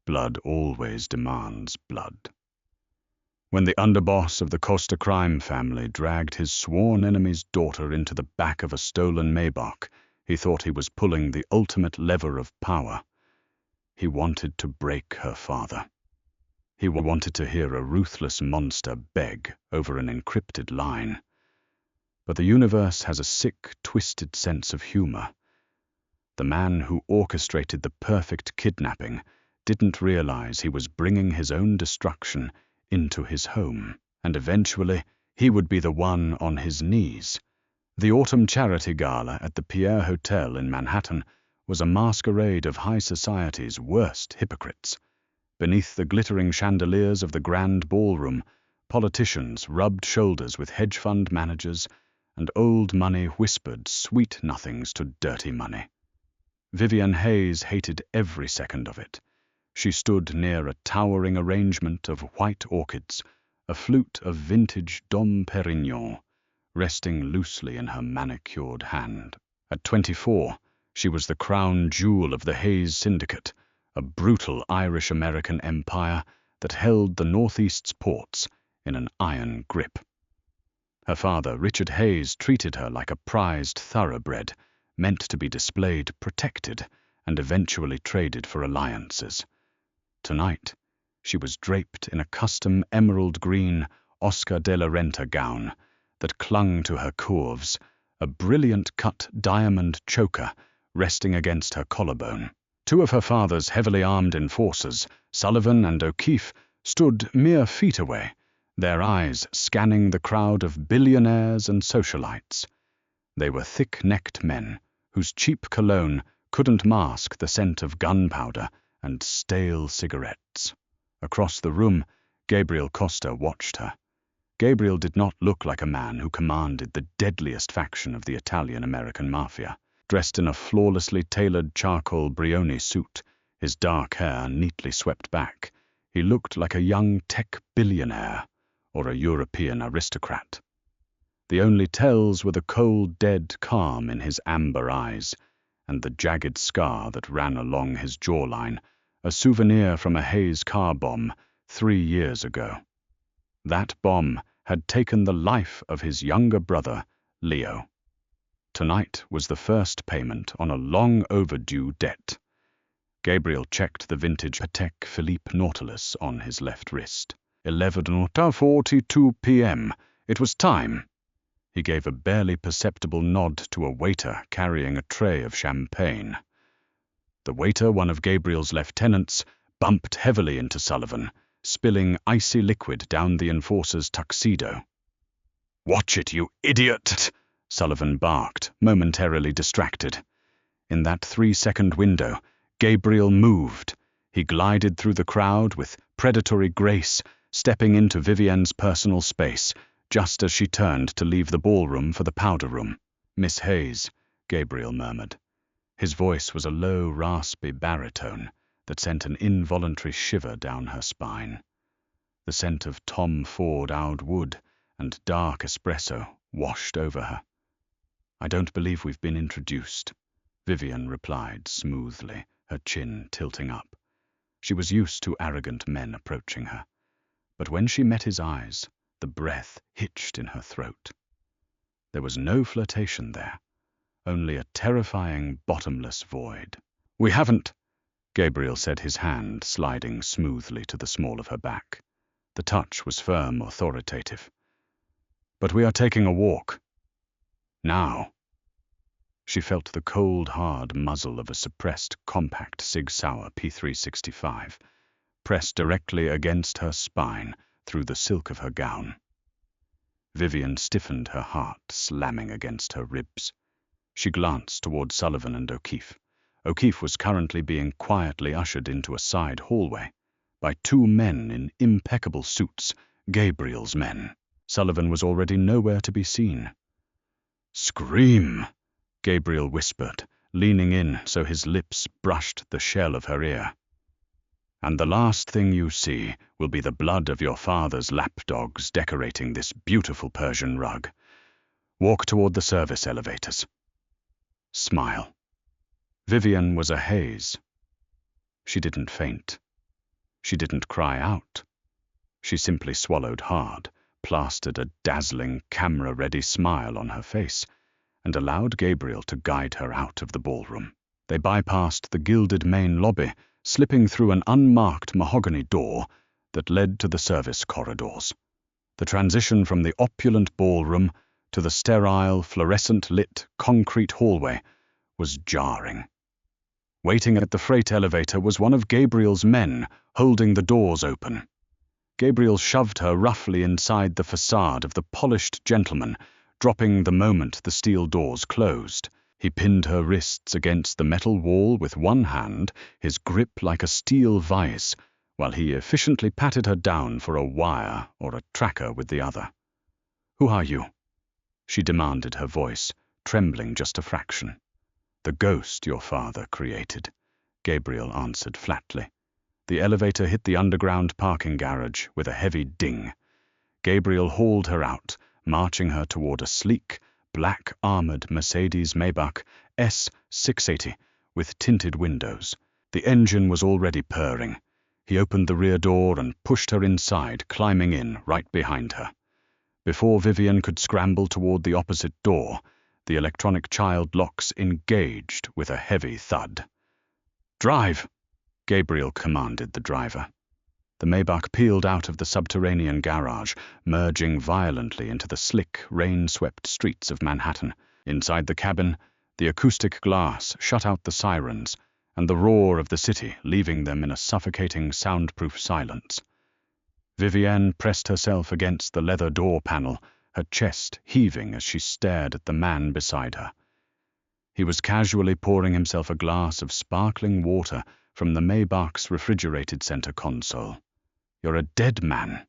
blood always demands blood. When the underboss of the Costa crime family dragged his sworn enemy's daughter into the back of a stolen Maybach, he thought he was pulling the ultimate lever of power. He wanted to break her father. He wanted to hear a ruthless monster beg over an encrypted line. But the universe has a sick, twisted sense of humor. The man who orchestrated the perfect kidnapping didn't realize he was bringing his own destruction into his home, and eventually he would be the one on his knees. The autumn charity gala at the Pierre Hotel in Manhattan was a masquerade of high society's worst hypocrites. Beneath the glittering chandeliers of the grand ballroom, politicians rubbed shoulders with hedge fund managers, and old money whispered sweet nothings to dirty money. Vivian Hayes hated every second of it. She stood near a towering arrangement of white orchids, a flute of vintage Dom Perignon, resting loosely in her manicured hand. At 24, she was the crown jewel of the Hayes Syndicate, a brutal Irish-American empire that held the Northeast's ports in an iron grip. Her father, Richard Hayes, treated her like a prized thoroughbred, meant to be displayed, protected, and eventually traded for alliances. Tonight, she was draped in a custom emerald green Oscar de la Renta gown that clung to her curves, a brilliant cut diamond choker resting against her collarbone. Two of her father's heavily armed enforcers, Sullivan and O'Keefe, stood mere feet away, their eyes scanning the crowd of billionaires and socialites. They were thick-necked men whose cheap cologne couldn't mask the scent of gunpowder and stale cigarettes. Across the room, Gabriel Costa watched her. Gabriel did not look like a man who commanded the deadliest faction of the Italian-American Mafia. Dressed in a flawlessly tailored charcoal Brioni suit, his dark hair neatly swept back, he looked like a young tech billionaire or a European aristocrat. The only tells were the cold, dead calm in his amber eyes and the jagged scar that ran along his jawline, a souvenir from a Hayes car bomb 3 years ago. That bomb had taken the life of his younger brother, Leo. Tonight was the first payment on a long-overdue debt. Gabriel checked the vintage Patek Philippe Nautilus on his left wrist. 11:42 p.m. It was time. He gave a barely perceptible nod to a waiter carrying a tray of champagne. The waiter, one of Gabriel's lieutenants, bumped heavily into Sullivan, spilling icy liquid down the enforcer's tuxedo. "Watch it, you idiot!" Sullivan barked, momentarily distracted. In that 3-second window, Gabriel moved. He glided through the crowd with predatory grace, stepping into Vivian's personal space, just as she turned to leave the ballroom for the powder room. "Miss Hayes," Gabriel murmured. His voice was a low, raspy baritone that sent an involuntary shiver down her spine. The scent of Tom Ford Oud wood and dark espresso washed over her. "I don't believe we've been introduced," Vivian replied smoothly, her chin tilting up. She was used to arrogant men approaching her, but when she met his eyes, the breath hitched in her throat. There was no flirtation there, only a terrifying, bottomless void. "We haven't," Gabriel said, his hand sliding smoothly to the small of her back. The touch was firm, authoritative. "But we are taking a walk. Now." She felt the cold, hard muzzle of a suppressed, compact Sig Sauer P365 pressed directly against her spine through the silk of her gown. Vivian stiffened, her heart slamming against her ribs. She glanced toward Sullivan and O'Keefe. O'Keefe was currently being quietly ushered into a side hallway by 2 men in impeccable suits, Gabriel's men. Sullivan was already nowhere to be seen. "Scream," Gabriel whispered, leaning in so his lips brushed the shell of her ear. "And the last thing you see will be the blood of your father's lapdogs decorating this beautiful Persian rug. Walk toward the service elevators. Smile." Vivian was a Hayes. She didn't faint. She didn't cry out. She simply swallowed hard, plastered a dazzling, camera-ready smile on her face, and allowed Gabriel to guide her out of the ballroom. They bypassed the gilded main lobby, slipping through an unmarked mahogany door that led to the service corridors. The transition from the opulent ballroom to the sterile, fluorescent-lit concrete hallway was jarring. Waiting at the freight elevator was one of Gabriel's men, holding the doors open. Gabriel shoved her roughly inside the facade of the polished gentleman, dropping the moment the steel doors closed. He pinned her wrists against the metal wall with one hand, his grip like a steel vise, while he efficiently patted her down for a wire or a tracker with the other. "Who are you?" she demanded, her voice trembling just a fraction. "The ghost your father created," Gabriel answered flatly. The elevator hit the underground parking garage with a heavy ding. Gabriel hauled her out, marching her toward a sleek, black-armored Mercedes-Maybach S680 with tinted windows. The engine was already purring. He opened the rear door and pushed her inside, climbing in right behind her. Before Vivian could scramble toward the opposite door, the electronic child locks engaged with a heavy thud. "Drive!" Gabriel commanded the driver. The Maybach peeled out of the subterranean garage, merging violently into the slick, rain-swept streets of Manhattan. Inside the cabin, the acoustic glass shut out the sirens and the roar of the city, leaving them in a suffocating, soundproof silence. Vivienne pressed herself against the leather door panel, her chest heaving as she stared at the man beside her. He was casually pouring himself a glass of sparkling water from the Maybach's refrigerated center console. "You're a dead man,"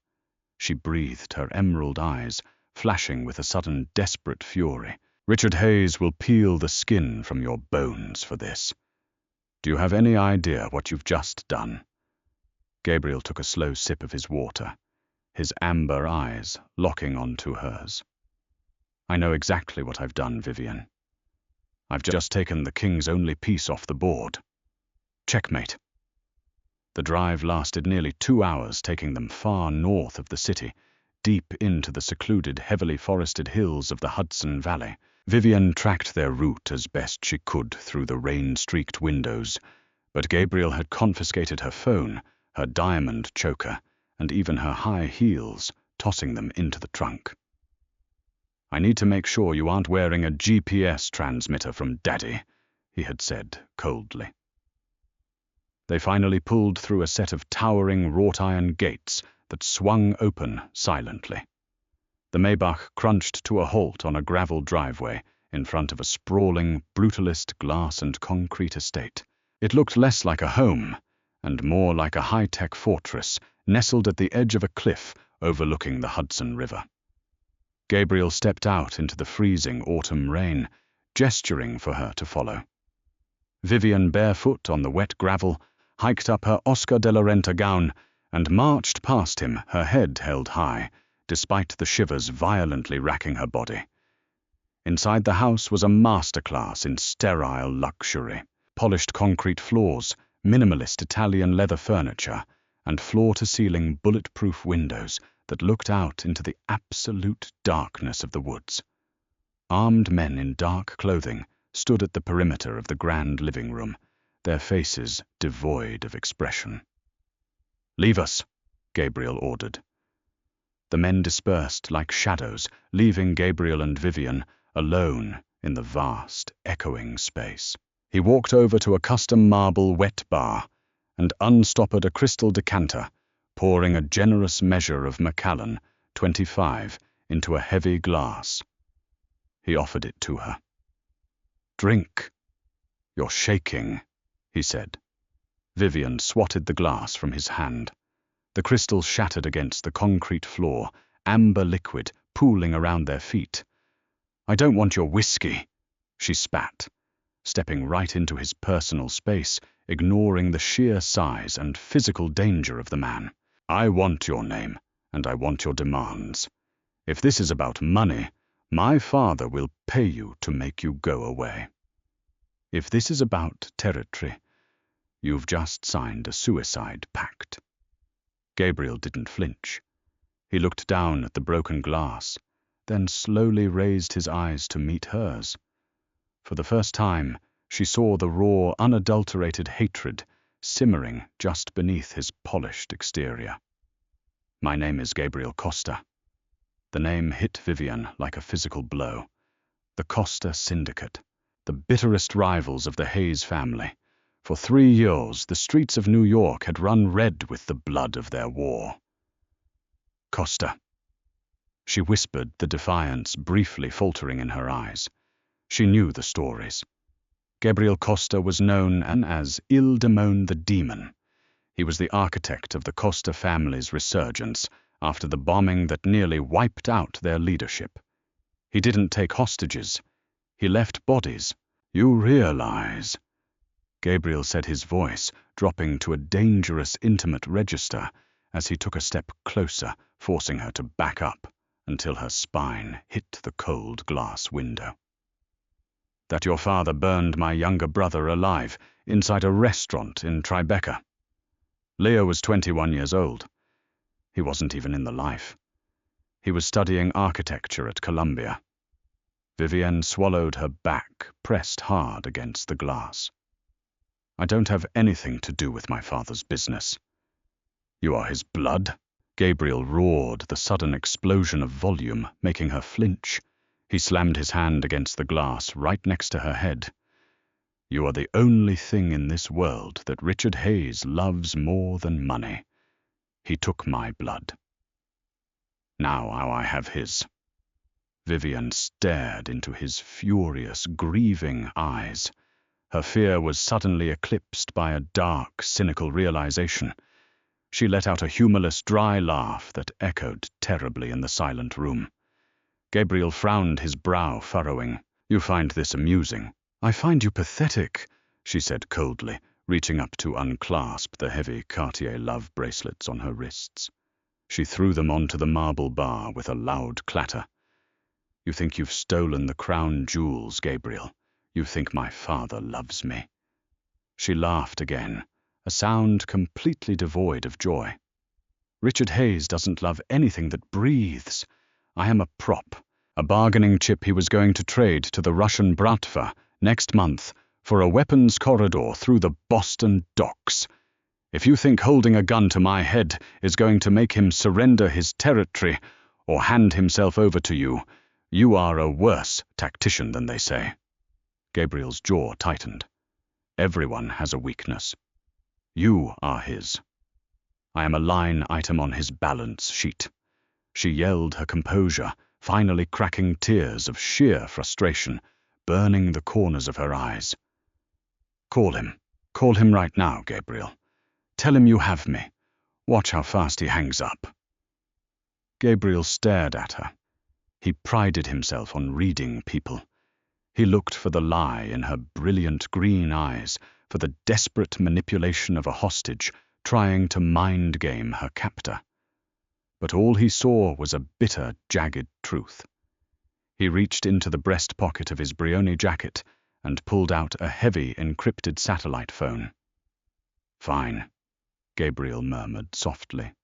she breathed, her emerald eyes flashing with a sudden desperate fury. "Richard Hayes will peel the skin from your bones for this. Do you have any idea what you've just done?" Gabriel took a slow sip of his water, his amber eyes locking onto hers. "I know exactly what I've done, Vivian. I've just taken the king's only piece off the board. Checkmate." The drive lasted nearly 2 hours, taking them far north of the city, deep into the secluded, heavily forested hills of the Hudson Valley. Vivian tracked their route as best she could through the rain-streaked windows, but Gabriel had confiscated her phone, her diamond choker, and even her high heels, tossing them into the trunk. "I need to make sure you aren't wearing a GPS transmitter from Daddy," he had said coldly. They finally pulled through a set of towering wrought-iron gates that swung open silently. The Maybach crunched to a halt on a gravel driveway in front of a sprawling, brutalist glass and concrete estate. It looked less like a home and more like a high-tech fortress nestled at the edge of a cliff overlooking the Hudson River. Gabriel stepped out into the freezing autumn rain, gesturing for her to follow. Vivian, barefoot on the wet gravel, hiked up her Oscar de la Renta gown and marched past him, her head held high, despite the shivers violently racking her body. Inside the house was a masterclass in sterile luxury. Polished concrete floors, minimalist Italian leather furniture, and floor-to-ceiling bulletproof windows that looked out into the absolute darkness of the woods. Armed men in dark clothing stood at the perimeter of the grand living room, their faces devoid of expression. "Leave us," Gabriel ordered. The men dispersed like shadows, leaving Gabriel and Vivian alone in the vast, echoing space. He walked over to a custom marble wet bar and unstoppered a crystal decanter, pouring a generous measure of Macallan, 25, into a heavy glass. He offered it to her. "Drink. You're shaking," he said. Vivian swatted the glass from his hand. The crystal shattered against the concrete floor, amber liquid pooling around their feet. "I don't want your whiskey," she spat, stepping right into his personal space, ignoring the sheer size and physical danger of the man. "I want your name, and I want your demands. If this is about money, my father will pay you to make you go away. If this is about territory, you've just signed a suicide pact." Gabriel didn't flinch. He looked down at the broken glass, then slowly raised his eyes to meet hers. For the first time, she saw the raw, unadulterated hatred simmering just beneath his polished exterior. "My name is Gabriel Costa." The name hit Vivian like a physical blow. The Costa Syndicate, the bitterest rivals of the Hayes family. For 3 years, the streets of New York had run red with the blood of their war. "Costa." She whispered, the defiance briefly faltering in her eyes. She knew the stories. Gabriel Costa was known as Il Demone the Demon. He was the architect of the Costa family's resurgence after the bombing that nearly wiped out their leadership. He didn't take hostages. He left bodies. "You realize," Gabriel said, his voice dropping to a dangerous, intimate register as he took a step closer, forcing her to back up until her spine hit the cold glass window. "That your father burned my younger brother alive inside a restaurant in Tribeca. Leo was 21 years old. He wasn't even in the life. He was studying architecture at Columbia." Vivienne swallowed her back, pressed hard against the glass. "I don't have anything to do with my father's business." "You are his blood?" Gabriel roared, the sudden explosion of volume making her flinch. He slammed his hand against the glass right next to her head. "You are the only thing in this world that Richard Hayes loves more than money. He took my blood. Now I have his." Vivian stared into his furious, grieving eyes. Her fear was suddenly eclipsed by a dark, cynical realization. She let out a humorless, dry laugh that echoed terribly in the silent room. Gabriel frowned, his brow furrowing. "You find this amusing." "I find you pathetic," she said coldly, reaching up to unclasp the heavy Cartier love bracelets on her wrists. She threw them onto the marble bar with a loud clatter. "You think you've stolen the crown jewels, Gabriel. You think my father loves me." She laughed again, a sound completely devoid of joy. "Richard Hayes doesn't love anything that breathes. I am a prop, a bargaining chip he was going to trade to the Russian Bratva next month for a weapons corridor through the Boston docks. If you think holding a gun to my head is going to make him surrender his territory or hand himself over to you, you are a worse tactician than they say." Gabriel's jaw tightened. "Everyone has a weakness. You are his. I am a line item on his balance sheet." She yelled her composure, finally cracking tears of sheer frustration, burning the corners of her eyes. "Call him. Call him right now, Gabriel. Tell him you have me. Watch how fast he hangs up." Gabriel stared at her. He prided himself on reading people. He looked for the lie in her brilliant green eyes, for the desperate manipulation of a hostage trying to mind-game her captor. But all he saw was a bitter, jagged truth. He reached into the breast pocket of his Brioni jacket and pulled out a heavy, encrypted satellite phone. "Fine," Gabriel murmured softly.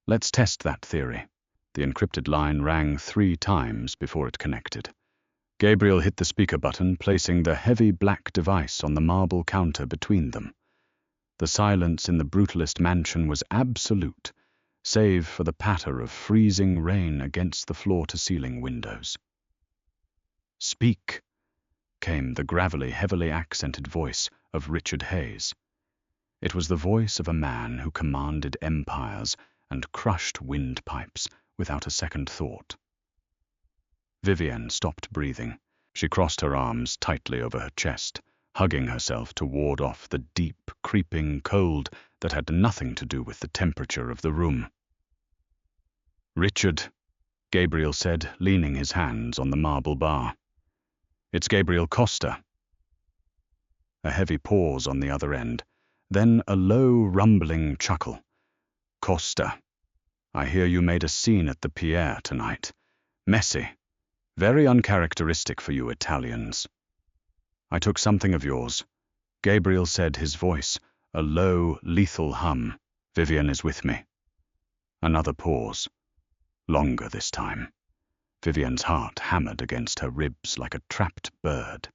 "Let's test that theory." The encrypted line rang 3 times before it connected. Gabriel hit the speaker button, placing the heavy black device on the marble counter between them. The silence in the brutalist mansion was absolute, save for the patter of freezing rain against the floor-to-ceiling windows. "Speak," came the gravelly, heavily accented voice of Richard Hayes. It was the voice of a man who commanded empires and crushed windpipes without a second thought. Vivienne stopped breathing. She crossed her arms tightly over her chest, hugging herself to ward off the deep, creeping cold that had nothing to do with the temperature of the room. "Richard," Gabriel said, leaning his hands on the marble bar. "It's Gabriel Costa." A heavy pause on the other end, then a low, rumbling chuckle. "Costa, I hear you made a scene at the Pierre tonight. Messy. Very uncharacteristic for you Italians." "I took something of yours," Gabriel said, his voice a low, lethal hum. "Vivian is with me." Another pause. Longer this time. Vivian's heart hammered against her ribs like a trapped bird.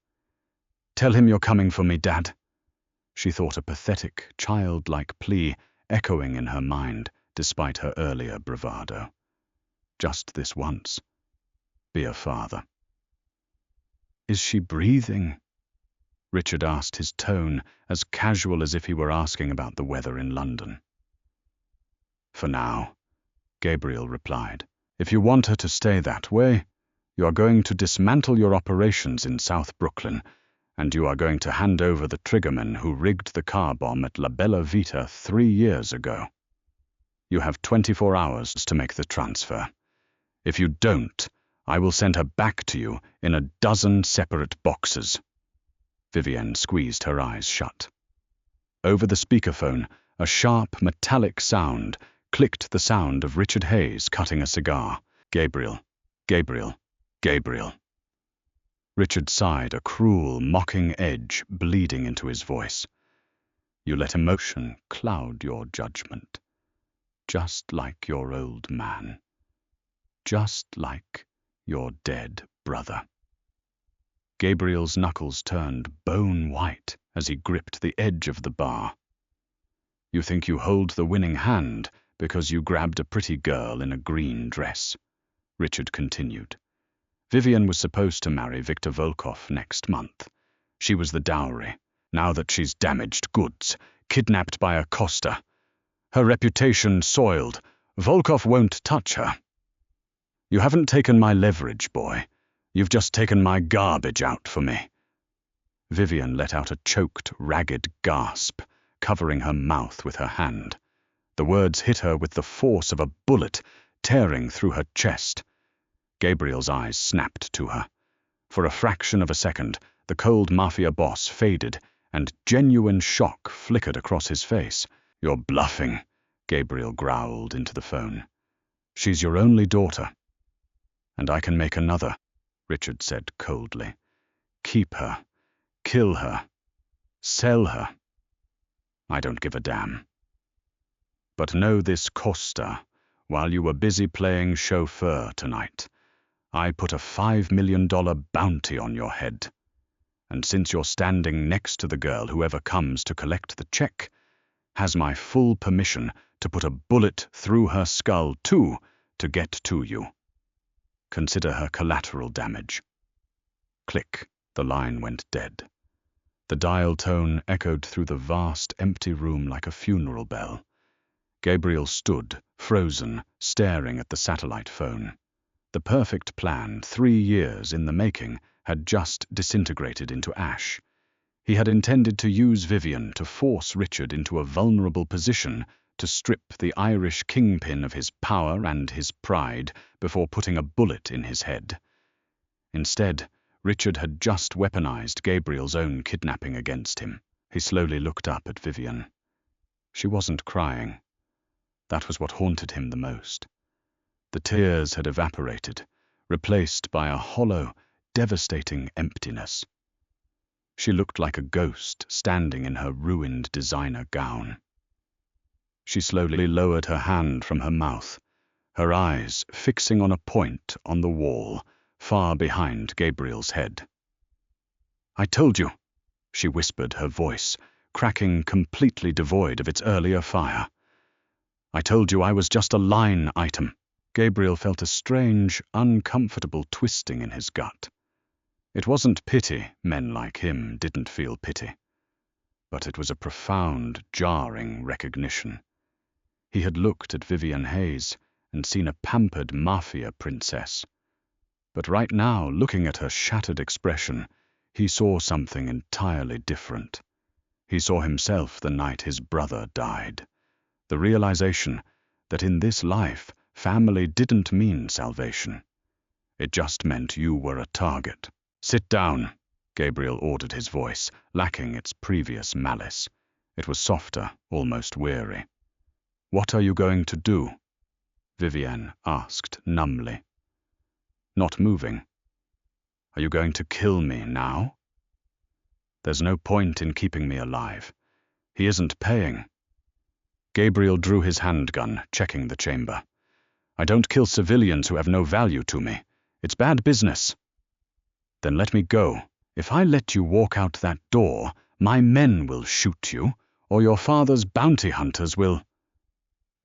"Tell him you're coming for me, Dad." She thought a pathetic, childlike plea echoing in her mind despite her earlier bravado. Just this once. Be a father. "Is she breathing?" Richard asked, his tone as casual as if he were asking about the weather in London. "For now," Gabriel replied. "If you want her to stay that way, you are going to dismantle your operations in South Brooklyn, and you are going to hand over the triggermen who rigged the car bomb at La Bella Vita 3 years ago. You have 24 hours to make the transfer. If you don't, I will send her back to you in a dozen separate boxes." Vivian squeezed her eyes shut. Over the speakerphone, a sharp, metallic sound clicked, the sound of Richard Hayes cutting a cigar. "Gabriel, Gabriel, Gabriel." Richard sighed, a cruel, mocking edge bleeding into his voice. "You let emotion cloud your judgment. Just like your old man. Just like your dead brother." Gabriel's knuckles turned bone white as he gripped the edge of the bar. "You think you hold the winning hand because you grabbed a pretty girl in a green dress," Richard continued. "Vivian was supposed to marry Victor Volkov next month. She was the dowry. Now that she's damaged goods, kidnapped by a Costa, her reputation soiled, Volkov won't touch her. You haven't taken my leverage, boy. You've just taken my garbage out for me." Vivian let out a choked, ragged gasp, covering her mouth with her hand. The words hit her with the force of a bullet, tearing through her chest. Gabriel's eyes snapped to her. For a fraction of a second, the cold Mafia boss faded, and genuine shock flickered across his face. "You're bluffing," Gabriel growled into the phone. "She's your only daughter." "And I can make another," Richard said coldly. "Keep her. Kill her. Sell her. I don't give a damn. But know this, Costa, while you were busy playing chauffeur tonight, I put a $5 million bounty on your head. And since you're standing next to the girl, whoever comes to collect the check has my full permission to put a bullet through her skull too to get to you. Consider her collateral damage." Click, the line went dead. The dial tone echoed through the vast, empty room like a funeral bell. Gabriel stood, frozen, staring at the satellite phone. The perfect plan, 3 years in the making, had just disintegrated into ash. He had intended to use Vivian to force Richard into a vulnerable position, to strip the Irish kingpin of his power and his pride before putting a bullet in his head. Instead, Richard had just weaponized Gabriel's own kidnapping against him. He slowly looked up at Vivian. She wasn't crying. That was what haunted him the most. The tears had evaporated, replaced by a hollow, devastating emptiness. She looked like a ghost standing in her ruined designer gown. She slowly lowered her hand from her mouth, her eyes fixing on a point on the wall, far behind Gabriel's head. "I told you," she whispered, her voice cracking completely devoid of its earlier fire. "I told you I was just a line item." Gabriel felt a strange, uncomfortable twisting in his gut. It wasn't pity, men like him didn't feel pity. But it was a profound, jarring recognition. He had looked at Vivian Hayes and seen a pampered Mafia princess. But right now, looking at her shattered expression, he saw something entirely different. He saw himself the night his brother died. The realization that in this life, family didn't mean salvation. It just meant you were a target. "Sit down," Gabriel ordered, his voice lacking its previous malice. It was softer, almost weary. "What are you going to do?" Vivian asked numbly. Not moving. "Are you going to kill me now?" "There's no point in keeping me alive. He isn't paying." Gabriel drew his handgun, checking the chamber. I don't kill civilians who have no value to me. It's bad business. Then let me go. If I let you walk out that door, my men will shoot you, or your father's bounty hunters will.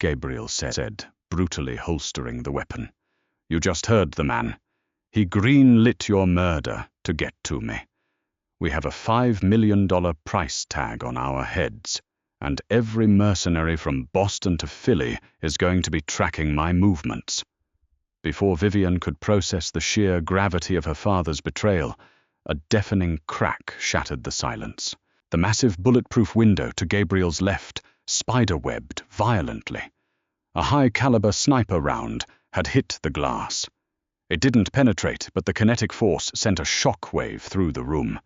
Gabriel said, brutally holstering the weapon. You just heard the man. He green-lit your murder to get to me. We have a $5 million price tag on our heads, and every mercenary from Boston to Philly is going to be tracking my movements. Before Vivian could process the sheer gravity of her father's betrayal, a deafening crack shattered the silence. The massive bulletproof window to Gabriel's left spiderwebbed violently. A high-caliber sniper round had hit the glass. It didn't penetrate, but the kinetic force sent a shockwave through the room.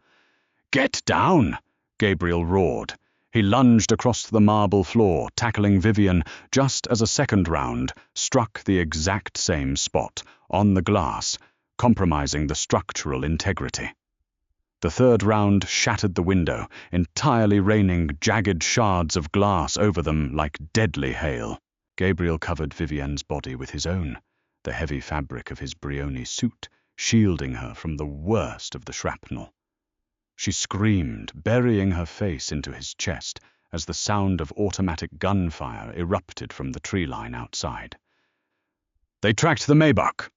"Get down!" Gabriel roared. He lunged across the marble floor, tackling Vivian just as a second round struck the exact same spot, on the glass, compromising the structural integrity. The third round shattered the window, entirely raining jagged shards of glass over them like deadly hail. Gabriel covered Vivian's body with his own, the heavy fabric of his Brioni suit shielding her from the worst of the shrapnel. She screamed, burying her face into his chest as the sound of automatic gunfire erupted from the tree line outside. "They tracked the Maybach!"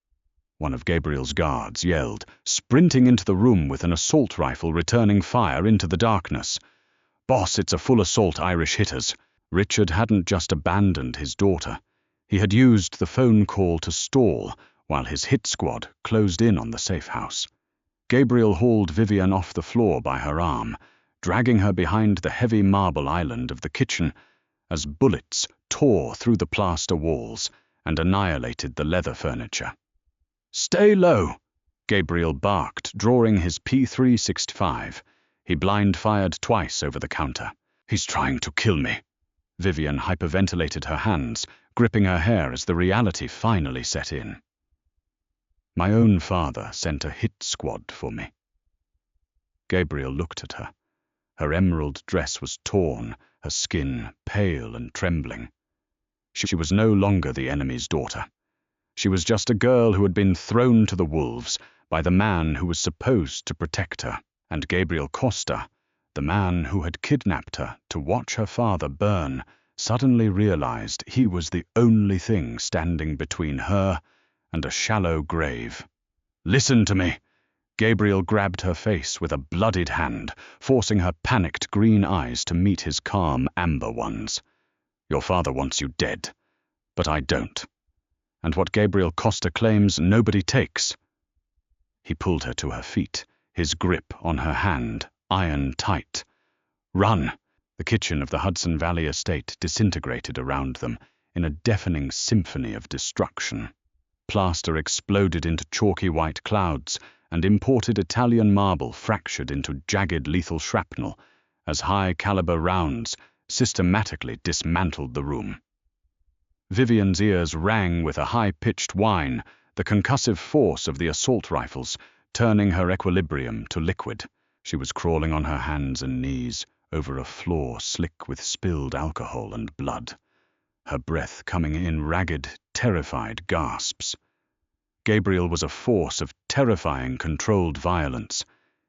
one of Gabriel's guards yelled, sprinting into the room with an assault rifle returning fire into the darkness. "Boss, it's a full assault Irish hitters." Richard hadn't just abandoned his daughter. He had used the phone call to stall while his hit squad closed in on the safe house. Gabriel hauled Vivian off the floor by her arm, dragging her behind the heavy marble island of the kitchen as bullets tore through the plaster walls and annihilated the leather furniture. "Stay low!" Gabriel barked, drawing his P365. He blind-fired twice over the counter. "He's trying to kill me." Vivian hyperventilated her hands, gripping her hair as the reality finally set in. "My own father sent a hit squad for me." Gabriel looked at her. Her emerald dress was torn, her skin pale and trembling. She was no longer the enemy's daughter. She was just a girl who had been thrown to the wolves by the man who was supposed to protect her, and Gabriel Costa, the man who had kidnapped her to watch her father burn, suddenly realized he was the only thing standing between her and a shallow grave. "Listen to me!" Gabriel grabbed her face with a bloodied hand, forcing her panicked green eyes to meet his calm amber ones. "Your father wants you dead, but I don't. And what Gabriel Costa claims nobody takes." He pulled her to her feet, his grip on her hand iron tight. "Run!" The kitchen of the Hudson Valley estate disintegrated around them in a deafening symphony of destruction. Plaster exploded into chalky white clouds, and imported Italian marble fractured into jagged lethal shrapnel as high-caliber rounds systematically dismantled the room. Vivian's ears rang with a high-pitched whine, the concussive force of the assault rifles turning her equilibrium to liquid. She was crawling on her hands and knees over a floor slick with spilled alcohol and blood, her breath coming in ragged, terrified gasps. Gabriel was a force of terrifying, controlled violence.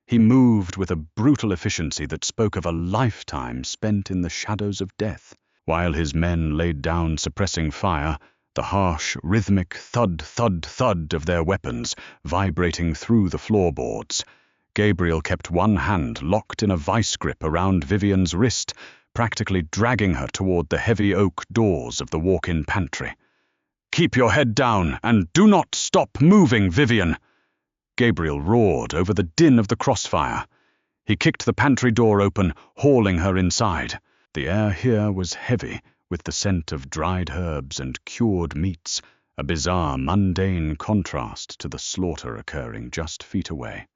He moved with a brutal efficiency that spoke of a lifetime spent in the shadows of death. While his men laid down suppressing fire, the harsh, rhythmic thud, thud, thud of their weapons vibrating through the floorboards, Gabriel kept one hand locked in a vice grip around Vivian's wrist, practically dragging her toward the heavy oak doors of the walk-in pantry. "Keep your head down, and do not stop moving, Vivian!" Gabriel roared over the din of the crossfire. He kicked the pantry door open, hauling her inside. The air here was heavy, with the scent of dried herbs and cured meats, a bizarre, mundane contrast to the slaughter occurring just feet away.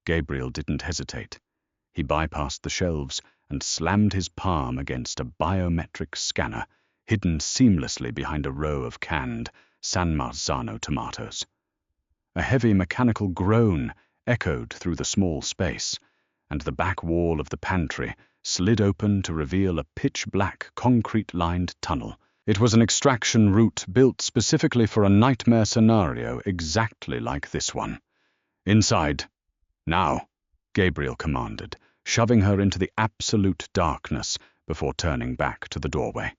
Gabriel didn't hesitate. He bypassed the shelves and slammed his palm against a biometric scanner hidden seamlessly behind a row of canned San Marzano tomatoes. A heavy mechanical groan echoed through the small space, and the back wall of the pantry slid open to reveal a pitch-black, concrete-lined tunnel. It was an extraction route built specifically for a nightmare scenario exactly like this one. "Inside. Now," Gabriel commanded, shoving her into the absolute darkness before turning back to the doorway.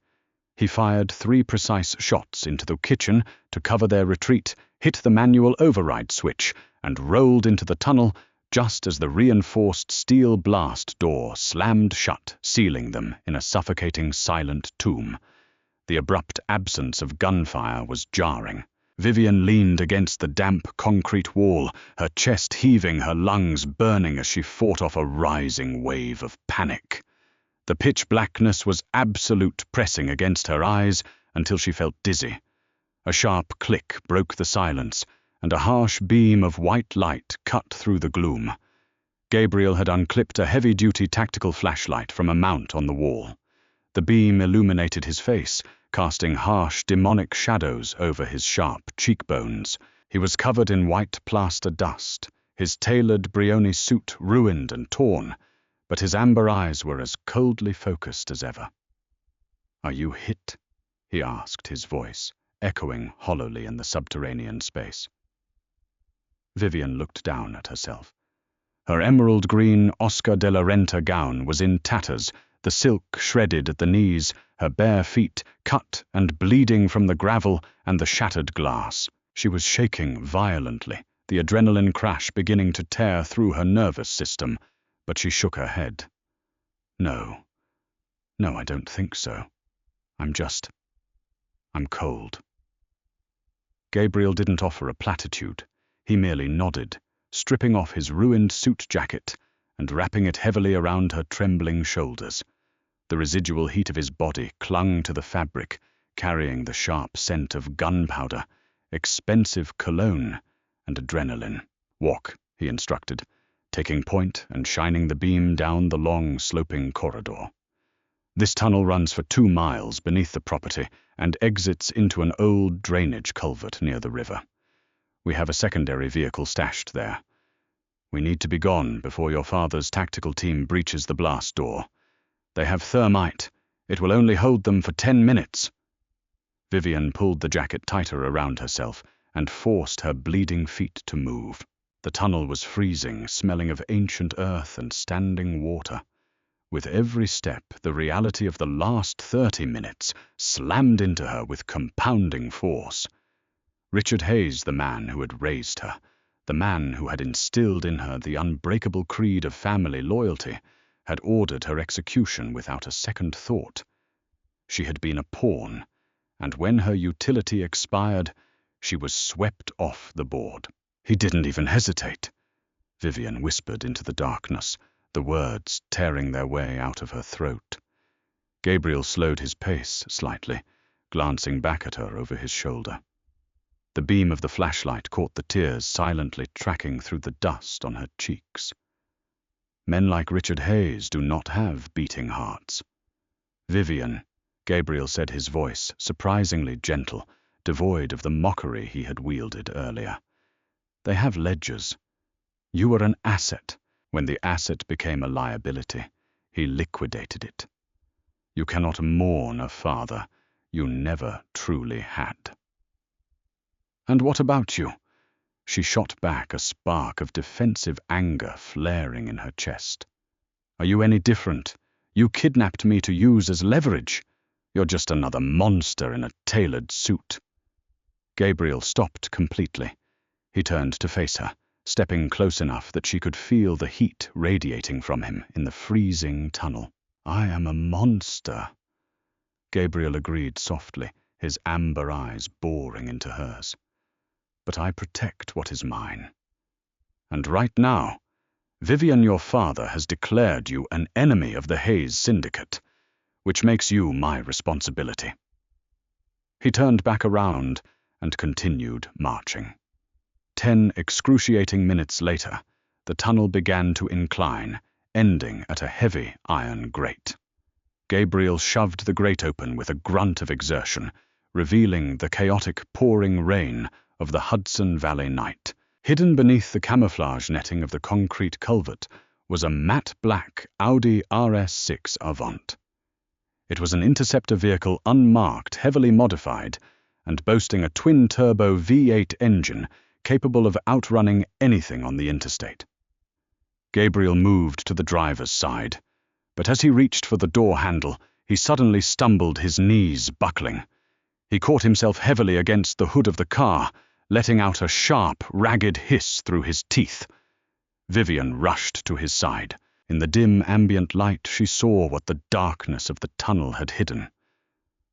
He fired 3 precise shots into the kitchen to cover their retreat, hit the manual override switch, and rolled into the tunnel just as the reinforced steel blast door slammed shut, sealing them in a suffocating silent tomb. The abrupt absence of gunfire was jarring. Vivian leaned against the damp concrete wall, her chest heaving, her lungs burning as she fought off a rising wave of panic. The pitch blackness was absolute, pressing against her eyes until she felt dizzy. A sharp click broke the silence, and a harsh beam of white light cut through the gloom. Gabriel had unclipped a heavy-duty tactical flashlight from a mount on the wall. The beam illuminated his face, casting harsh, demonic shadows over his sharp cheekbones. He was covered in white plaster dust, his tailored Brioni suit ruined and torn, but his amber eyes were as coldly focused as ever. "Are you hit?" he asked, his voice echoing hollowly in the subterranean space. Vivian looked down at herself. Her emerald-green Oscar de la Renta gown was in tatters, the silk shredded at the knees, her bare feet cut and bleeding from the gravel and the shattered glass. She was shaking violently, the adrenaline crash beginning to tear through her nervous system, but she shook her head. No, I don't think so. I'm cold." Gabriel didn't offer a platitude. He merely nodded, stripping off his ruined suit jacket and wrapping it heavily around her trembling shoulders. The residual heat of his body clung to the fabric, carrying the sharp scent of gunpowder, expensive cologne, and adrenaline. "Walk," he instructed, taking point and shining the beam down the long, sloping corridor. "This tunnel runs for 2 miles beneath the property and exits into an old drainage culvert near the river. We have a secondary vehicle stashed there. We need to be gone before your father's tactical team breaches the blast door. They have thermite. It will only hold them for 10 minutes. Vivian pulled the jacket tighter around herself and forced her bleeding feet to move. The tunnel was freezing, smelling of ancient earth and standing water. With every step, the reality of the last 30 minutes slammed into her with compounding force. Richard Hayes, the man who had raised her, the man who had instilled in her the unbreakable creed of family loyalty, had ordered her execution without a second thought. She had been a pawn, and when her utility expired, she was swept off the board. "He didn't even hesitate," Vivian whispered into the darkness, the words tearing their way out of her throat. Gabriel slowed his pace slightly, glancing back at her over his shoulder. The beam of the flashlight caught the tears silently tracking through the dust on her cheeks. Men like Richard Hayes do not have beating hearts. "Vivian," Gabriel said, his voice surprisingly gentle, devoid of the mockery he had wielded earlier. "They have ledgers. You were an asset. When the asset became a liability, he liquidated it. You cannot mourn a father you never truly had." "And what about you?" She shot back, a spark of defensive anger flaring in her chest. "Are you any different? You kidnapped me to use as leverage. You're just another monster in a tailored suit." Gabriel stopped completely. He turned to face her, stepping close enough that she could feel the heat radiating from him in the freezing tunnel. "I am a monster," Gabriel agreed softly, his amber eyes boring into hers. "But I protect what is mine. And right now, Vivian, your father, has declared you an enemy of the Hayes Syndicate, which makes you my responsibility." He turned back around and continued marching. 10 excruciating minutes later, the tunnel began to incline, ending at a heavy iron grate. Gabriel shoved the grate open with a grunt of exertion, revealing the chaotic pouring rain of the Hudson Valley night. Hidden beneath the camouflage netting of the concrete culvert was a matte black Audi RS6 Avant. It was an interceptor vehicle unmarked, heavily modified, and boasting a twin-turbo V8 engine capable of outrunning anything on the interstate. Gabriel moved to the driver's side, but as he reached for the door handle, he suddenly stumbled, his knees buckling. He caught himself heavily against the hood of the car, letting out a sharp, ragged hiss through his teeth. Vivian rushed to his side. In the dim ambient light, she saw what the darkness of the tunnel had hidden.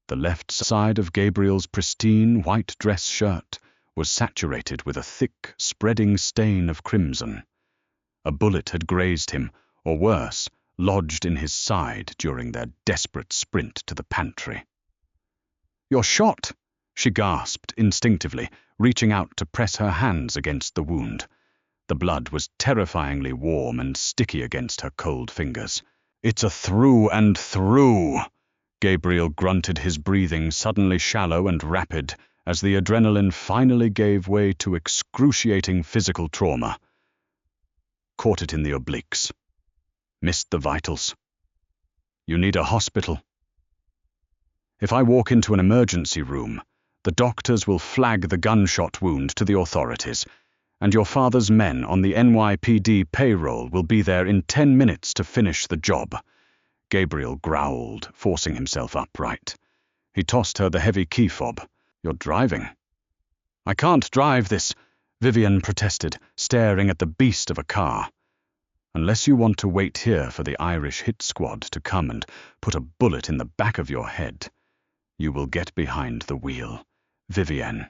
The left side of Gabriel's pristine white dress shirt was saturated with a thick, spreading stain of crimson. A bullet had grazed him, or worse, lodged in his side during their desperate sprint to the pantry. "You're shot," she gasped instinctively, reaching out to press her hands against the wound. The blood was terrifyingly warm and sticky against her cold fingers. "It's a through and through," Gabriel grunted, his breathing suddenly shallow and rapid as the adrenaline finally gave way to excruciating physical trauma. Caught it in the obliques. Missed the vitals. You need a hospital. If I walk into an emergency room, the doctors will flag the gunshot wound to the authorities, and your father's men on the NYPD payroll will be there in 10 minutes to finish the job. Gabriel growled, forcing himself upright. He tossed her the heavy key fob. "You're driving." "I can't drive this," Vivian protested, staring at the beast of a car. "Unless you want to wait here for the Irish hit squad to come and put a bullet in the back of your head, you will get behind the wheel, Vivian."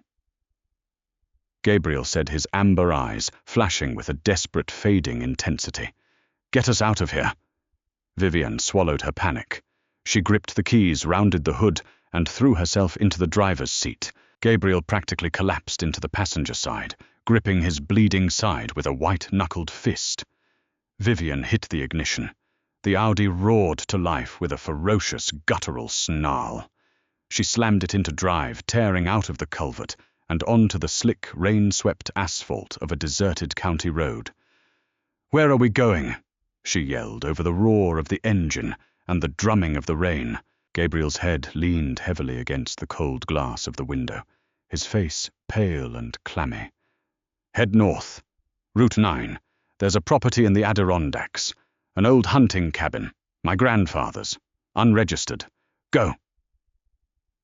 Gabriel said, his amber eyes flashing with a desperate fading intensity. "Get us out of here." Vivian swallowed her panic. She gripped the keys, rounded the hood, and threw herself into the driver's seat. Gabriel practically collapsed into the passenger side, gripping his bleeding side with a white-knuckled fist. Vivian hit the ignition. The Audi roared to life with a ferocious, guttural snarl. She slammed it into drive, tearing out of the culvert and onto the slick, rain-swept asphalt of a deserted county road. "Where are we going?" she yelled over the roar of the engine and the drumming of the rain. Gabriel's head leaned heavily against the cold glass of the window, his face pale and clammy. "Head north. Route 9. There's a property in the Adirondacks. An old hunting cabin. My grandfather's. Unregistered. Go."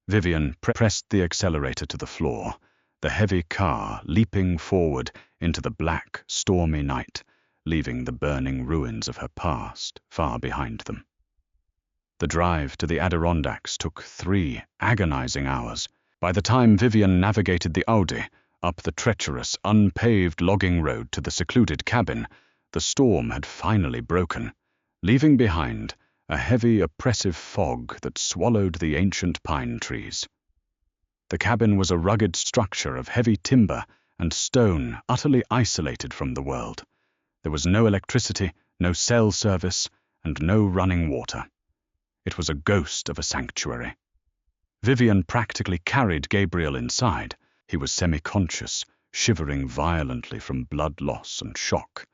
Vivian pressed the accelerator to the floor, the heavy car leaping forward into the black, stormy night, leaving the burning ruins of her past far behind them. The drive to the Adirondacks took 3 agonizing hours. By the time Vivian navigated the Audi up the treacherous, unpaved logging road to the secluded cabin, the storm had finally broken, leaving behind a heavy, oppressive fog that swallowed the ancient pine trees. The cabin was a rugged structure of heavy timber and stone, utterly isolated from the world. There was no electricity, no cell service, and no running water. It was a ghost of a sanctuary. Vivian practically carried Gabriel inside. He was semi-conscious, shivering violently from blood loss and shock.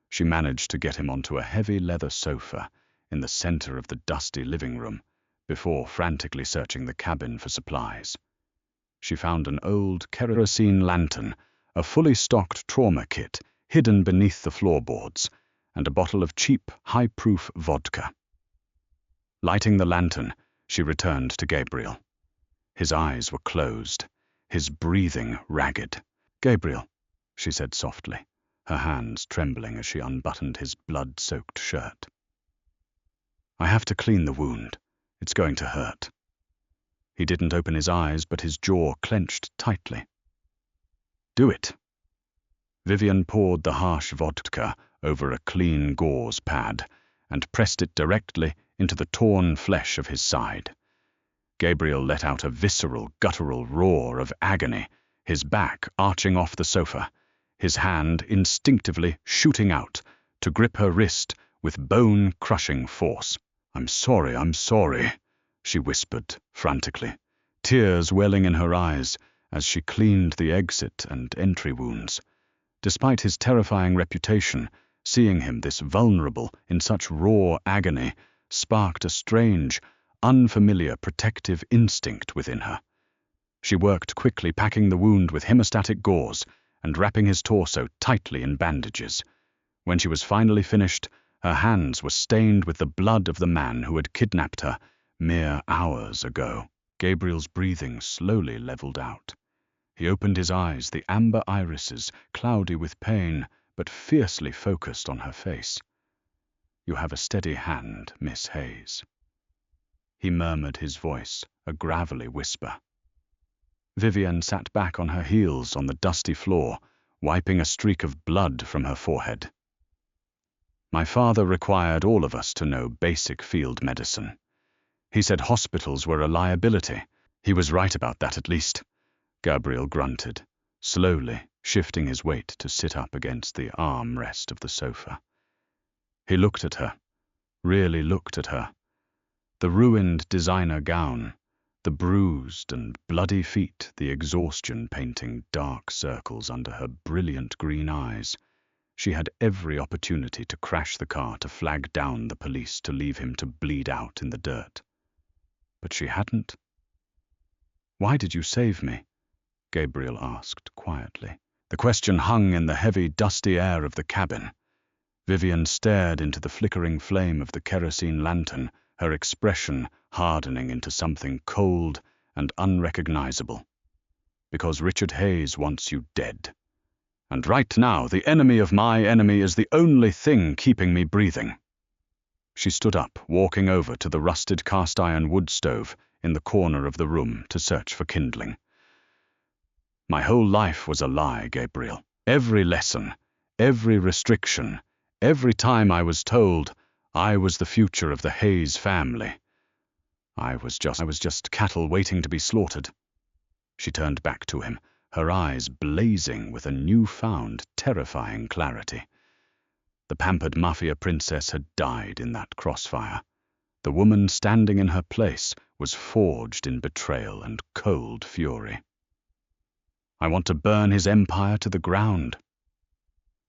She managed to get him onto a heavy leather sofa in the center of the dusty living room, before frantically searching the cabin for supplies. She found an old kerosene lantern, a fully stocked trauma kit hidden beneath the floorboards, and a bottle of cheap, high-proof vodka. Lighting the lantern, she returned to Gabriel. His eyes were closed, his breathing ragged. "Gabriel," she said softly, her hands trembling as she unbuttoned his blood-soaked shirt. "I have to clean the wound. It's going to hurt." He didn't open his eyes, but his jaw clenched tightly. "Do it." Vivian poured the harsh vodka over a clean gauze pad and pressed it directly into the torn flesh of his side. Gabriel let out a visceral, guttural roar of agony, his back arching off the sofa, his hand instinctively shooting out to grip her wrist with bone-crushing force. I'm sorry," she whispered frantically, tears welling in her eyes as she cleaned the exit and entry wounds. Despite his terrifying reputation, Seeing him this vulnerable, in such raw agony, sparked a strange, unfamiliar protective instinct within her. She worked quickly, packing the wound with hemostatic gauze and wrapping his torso tightly in bandages. When she was finally finished, her hands were stained with the blood of the man who had kidnapped her mere hours ago. Gabriel's breathing slowly leveled out. He opened his eyes, the amber irises, cloudy with pain, but fiercely focused on her face. "You have a steady hand, Miss Hayes," he murmured, his voice a gravelly whisper. Vivian sat back on her heels on the dusty floor, wiping a streak of blood from her forehead. "My father required all of us to know basic field medicine. He said hospitals were a liability. He was right about that, at least." Gabriel grunted, slowly shifting his weight to sit up against the arm-rest of the sofa. He looked at her, really looked at her. The ruined designer gown, the bruised and bloody feet, the exhaustion painting dark circles under her brilliant green eyes. She had every opportunity to crash the car, to flag down the police, to leave him to bleed out in the dirt. But she hadn't. "Why did you save me?" Gabriel asked quietly. The question hung in the heavy, dusty air of the cabin. Vivian stared into the flickering flame of the kerosene lantern, her expression hardening into something cold and unrecognizable. "Because Richard Hayes wants you dead. And right now, the enemy of my enemy is the only thing keeping me breathing." She stood up, walking over to the rusted cast-iron wood stove in the corner of the room to search for kindling. "My whole life was a lie, Gabriel. Every lesson, every restriction, every time I was told I was the future of the Hayes family. I was just cattle waiting to be slaughtered." She turned back to him, her eyes blazing with a newfound, terrifying clarity. The pampered Mafia princess had died in that crossfire. The woman standing in her place was forged in betrayal and cold fury. "I want to burn his empire to the ground."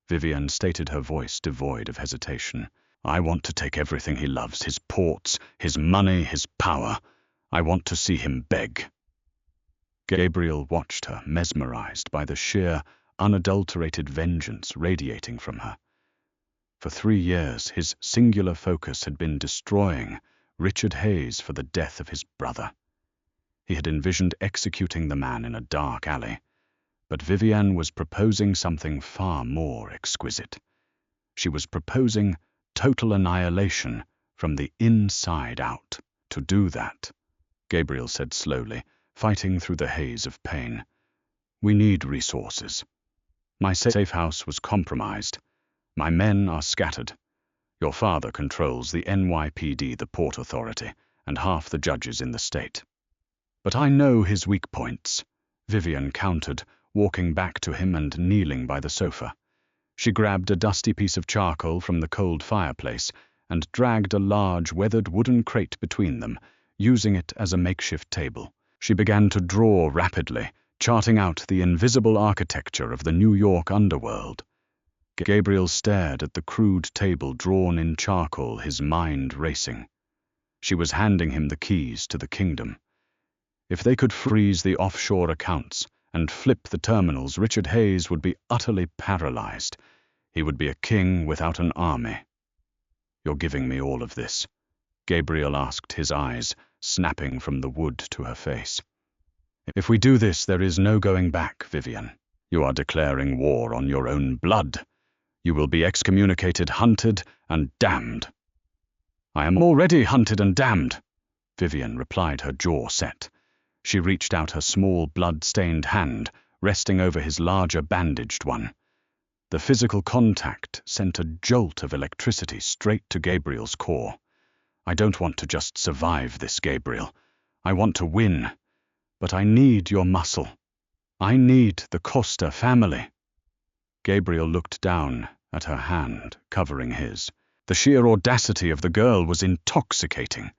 Vivian stated, her voice devoid of hesitation. "I want to take everything he loves, his ports, his money, his power. I want to see him beg." Gabriel watched her, mesmerized by the sheer, unadulterated vengeance radiating from her. For 3 years, his singular focus had been destroying Richard Hayes for the death of his brother. He had envisioned executing the man in a dark alley, but Vivian was proposing something far more exquisite. She was proposing total annihilation from the inside out. "To do that," Gabriel said slowly, fighting through the haze of pain, "we need resources. My safe house was compromised. My men are scattered. Your father controls the NYPD, the Port Authority, and half the judges in the state." "But I know his weak points," Vivian countered, walking back to him and kneeling by the sofa. She grabbed a dusty piece of charcoal from the cold fireplace and dragged a large, weathered wooden crate between them, using it as a makeshift table. She began to draw rapidly, charting out the invisible architecture of the New York underworld. Gabriel stared at the crude table drawn in charcoal, his mind racing. She was handing him the keys to the kingdom. If they could freeze the offshore accounts and flip the terminals, Richard Hayes would be utterly paralyzed. He would be a king without an army. "You're giving me all of this?" Gabriel asked, his eyes snapping from the wood to her face. "If we do this, there is no going back, Vivian. You are declaring war on your own blood. You will be excommunicated, hunted, and damned." "I am already hunted and damned," Vivian replied, her jaw set. She reached out her small, blood-stained hand, resting over his larger, bandaged one. The physical contact sent a jolt of electricity straight to Gabriel's core. "I don't want to just survive this, Gabriel. I want to win. But I need your muscle. I need the Costa family." Gabriel looked down at her hand, covering his. The sheer audacity of the girl was intoxicating.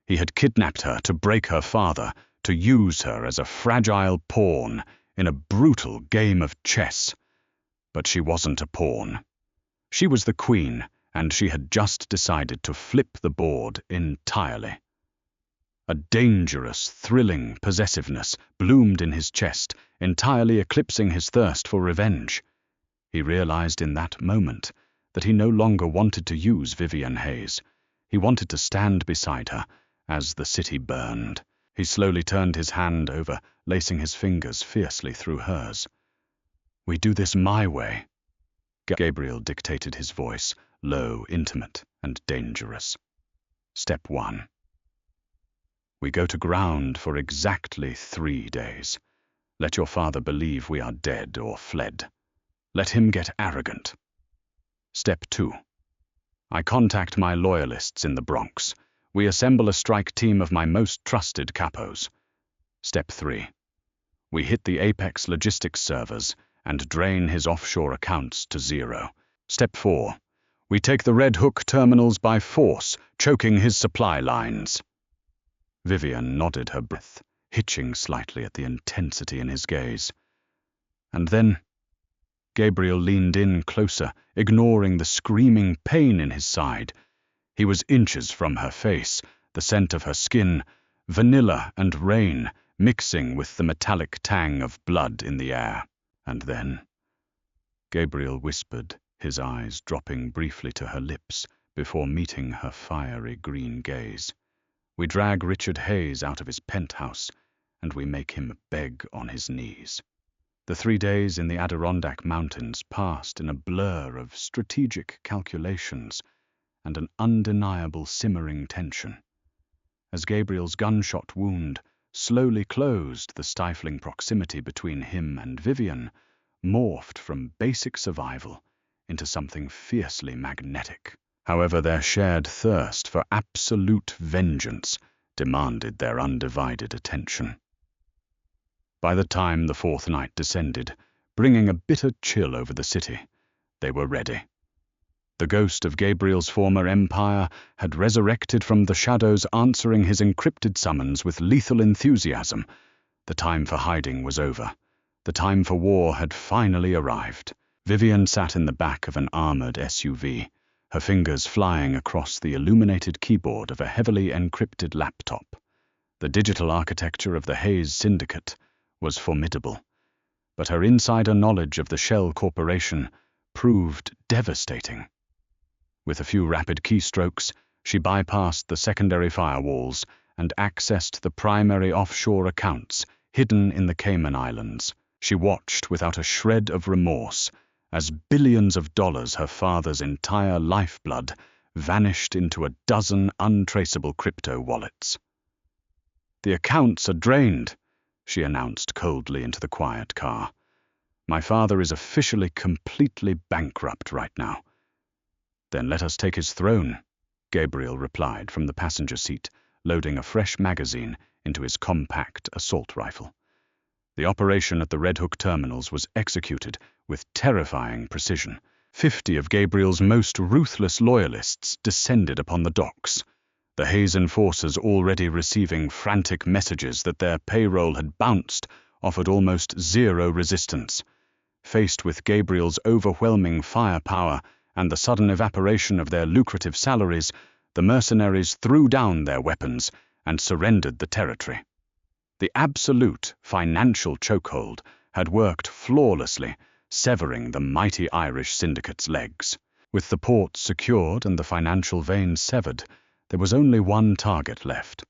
He had kidnapped her to break her father, to use her as a fragile pawn in a brutal game of chess. But she wasn't a pawn. She was the queen, and she had just decided to flip the board entirely. A dangerous, thrilling possessiveness bloomed in his chest, entirely eclipsing his thirst for revenge. He realized in that moment that he no longer wanted to use Vivian Hayes. He wanted to stand beside her as the city burned. He slowly turned his hand over, lacing his fingers fiercely through hers. "We do this my way," Gabriel dictated, his voice low, intimate, and dangerous. "Step 1. We go to ground for exactly 3 days. Let your father believe we are dead or fled. Let him get arrogant. Step 2. I contact my loyalists in the Bronx. We assemble a strike team of my most trusted capos. Step 3. We hit the Apex logistics servers and drain his offshore accounts to zero. Step 4. We take the Red Hook terminals by force, choking his supply lines." Vivian nodded, her breath hitching slightly at the intensity in his gaze. And then Gabriel leaned in closer, ignoring the screaming pain in his side. He was inches from her face, the scent of her skin, vanilla and rain, mixing with the metallic tang of blood in the air. And then Gabriel whispered, his eyes dropping briefly to her lips before meeting her fiery green gaze. "We drag Richard Hayes out of his penthouse, and we make him beg on his knees." The 3 days in the Adirondack Mountains passed in a blur of strategic calculations and an undeniable simmering tension. As Gabriel's gunshot wound slowly closed the stifling proximity between him and Vivian, morphed from basic survival into something fiercely magnetic. However, their shared thirst for absolute vengeance demanded their undivided attention. By the time the 4th night descended, bringing a bitter chill over the city, they were ready. The ghost of Gabriel's former empire had resurrected from the shadows, answering his encrypted summons with lethal enthusiasm. The time for hiding was over. The time for war had finally arrived. Vivian sat in the back of an armored SUV, her fingers flying across the illuminated keyboard of a heavily encrypted laptop. The digital architecture of the Hayes Syndicate was formidable, but her insider knowledge of the Shell Corporation proved devastating. With a few rapid keystrokes, she bypassed the secondary firewalls and accessed the primary offshore accounts hidden in the Cayman Islands. She watched without a shred of remorse as billions of dollars, her father's entire lifeblood, vanished into a dozen untraceable crypto wallets. "The accounts are drained," she announced coldly into the quiet car. "My father is officially completely bankrupt right now." "Then let us take his throne," Gabriel replied from the passenger seat, loading a fresh magazine into his compact assault rifle. The operation at the Red Hook terminals was executed with terrifying precision. 50 of Gabriel's most ruthless loyalists descended upon the docks, the Hayes enforcers already receiving frantic messages that their payroll had bounced, offered almost zero resistance. Faced with Gabriel's overwhelming firepower and the sudden evaporation of their lucrative salaries, the mercenaries threw down their weapons and surrendered the territory. The absolute financial chokehold had worked flawlessly, severing the mighty Irish syndicate's legs. With the ports secured and the financial veins severed, there was only one target left.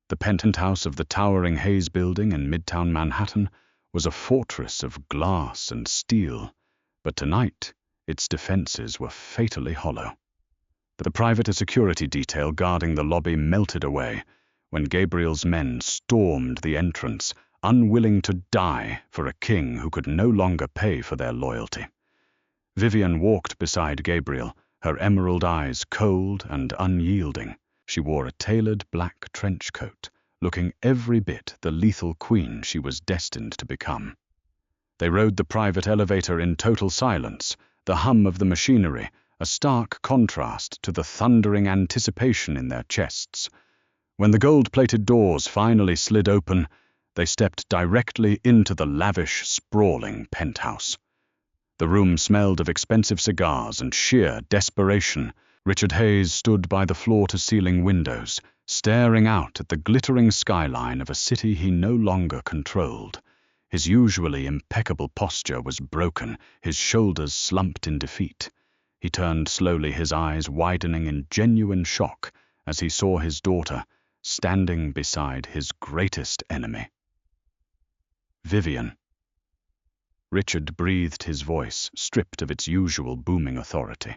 The penthouse of the towering Hayes building in Midtown Manhattan was a fortress of glass and steel, but tonight its defenses were fatally hollow. The private security detail guarding the lobby melted away when Gabriel's men stormed the entrance, unwilling to die for a king who could no longer pay for their loyalty. Vivian walked beside Gabriel, her emerald eyes cold and unyielding. She wore a tailored black trench coat, looking every bit the lethal queen she was destined to become. They rode the private elevator in total silence, the hum of the machinery a stark contrast to the thundering anticipation in their chests. When the gold-plated doors finally slid open, they stepped directly into the lavish, sprawling penthouse. The room smelled of expensive cigars and sheer desperation. Richard Hayes stood by the floor-to-ceiling windows, staring out at the glittering skyline of a city he no longer controlled. His usually impeccable posture was broken, his shoulders slumped in defeat. He turned slowly, his eyes widening in genuine shock as he saw his daughter standing beside his greatest enemy. Vivian. Richard breathed, his voice stripped of its usual booming authority.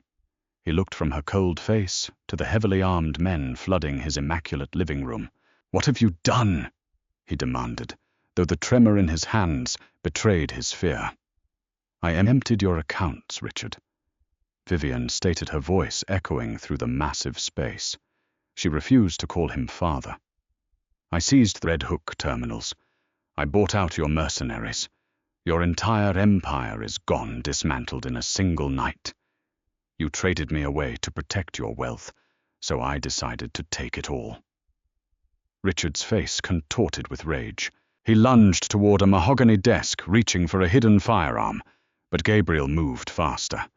He looked from her cold face to the heavily armed men flooding his immaculate living room. "What have you done?" he demanded, though the tremor in his hands betrayed his fear. "I emptied your accounts, Richard," Vivian stated, her voice echoing through the massive space. She refused to call him father. "I seized the Red Hook terminals. I bought out your mercenaries. Your entire empire is gone, dismantled in a single night. You traded me away to protect your wealth, so I decided to take it all." Richard's face contorted with rage. He lunged toward a mahogany desk, reaching for a hidden firearm, but Gabriel moved faster.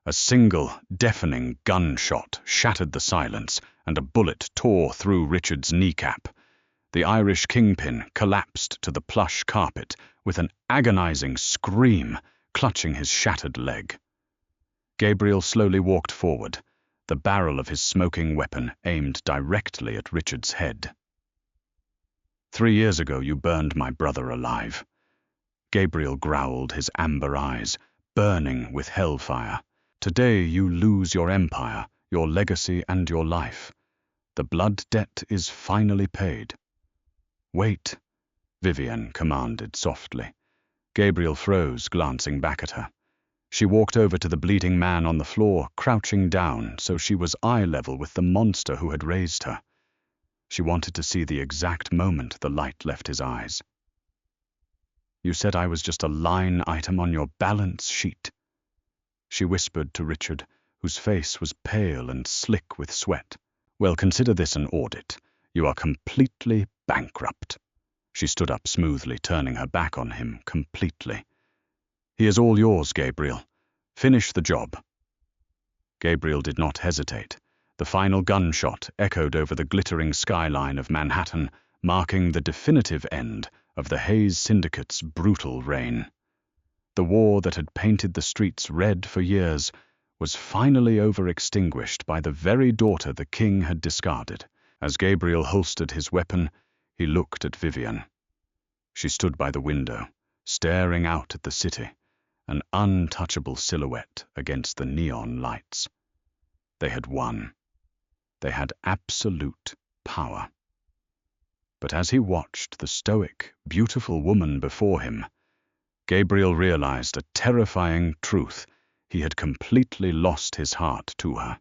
A single, deafening gunshot shattered the silence, and a bullet tore through Richard's kneecap. The Irish kingpin collapsed to the plush carpet with an agonizing scream, clutching his shattered leg. Gabriel slowly walked forward, the barrel of his smoking weapon aimed directly at Richard's head. "3 years ago you burned my brother alive." Gabriel growled, his amber eyes burning with hellfire. "Today you lose your empire, your legacy, and your life. The blood debt is finally paid." "Wait," Vivian commanded softly. Gabriel froze, glancing back at her. She walked over to the bleeding man on the floor, crouching down so she was eye level with the monster who had raised her. She wanted to see the exact moment the light left his eyes. "You said I was just a line item on your balance sheet," she whispered to Richard, whose face was pale and slick with sweat. "Well, consider this an audit. You are completely bankrupt." She stood up smoothly, turning her back on him completely. "He is all yours, Gabriel. Finish the job." Gabriel did not hesitate. The final gunshot echoed over the glittering skyline of Manhattan, marking the definitive end of the Hayes Syndicate's brutal reign. The war that had painted the streets red for years was finally over-extinguished by the very daughter the king had discarded. As Gabriel holstered his weapon, he looked at Vivian. She stood by the window, staring out at the city, an untouchable silhouette against the neon lights. They had won. They had absolute power. But as he watched the stoic, beautiful woman before him, Gabriel realized a terrifying truth. He had completely lost his heart to her.